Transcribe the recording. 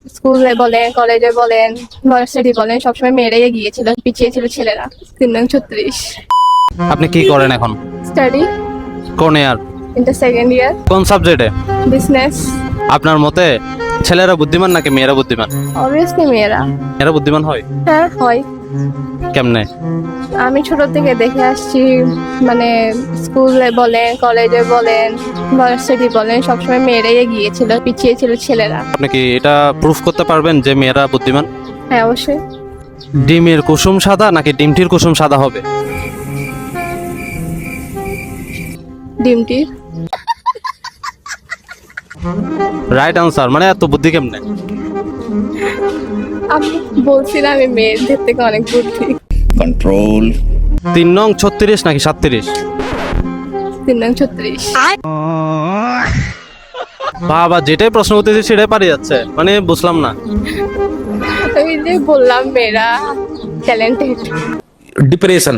স্কুলে বলেন, কলেজে বলেন, ভার্সিটি বলেন, সবসময় মেয়েরাই গিয়েছিল, পিছিয়ে ছিল ছেলেরা। 3 নং 36। আপনি কি করেন এখন? স্টাডি কোন ইয়ার? ইন্টার সেকেন্ড ইয়ার, কোন সাবজেক্টে? বিজনেস। আপনার মতে ছেলেরা বুদ্ধিমান নাকি মেয়েরা বুদ্ধিমান? অবভিয়াসলি মেয়েরা। মেয়েরা বুদ্ধিমান হয় হ্যাঁ হয়। কেমনে? আমি ছোট থেকে দেখে আসছি, মানে স্কুলে বলেন, কলেজে বলেন, ভার্সিটি বলেন, সবসময় মেয়েরাই গিয়েছিল, পিছিয়ে ছিল ছেলেরা। আপনি কি এটা প্রুফ করতে পারবেন যে মেয়েরা বুদ্ধিমান? হ্যাঁ অবশ্যই। ডিমের কুসুম সাদা নাকি ডিমটির কুসুম সাদা হবে? ডিমটি। Right answer. মানে এত বুদ্ধি কেমনে? আমি বলছি না, আমি মেয়েদের থেকে অনেক বুদ্ধি। control 3 নং 36 নাকি 37? 3 নং 36। বাবা, যেটাই প্রশ্ন করতেছি সেটাই পারি যাচ্ছে, মানে বুঝলাম না। ওই যে বললাম মেয়েরা ট্যালেন্টেড। depression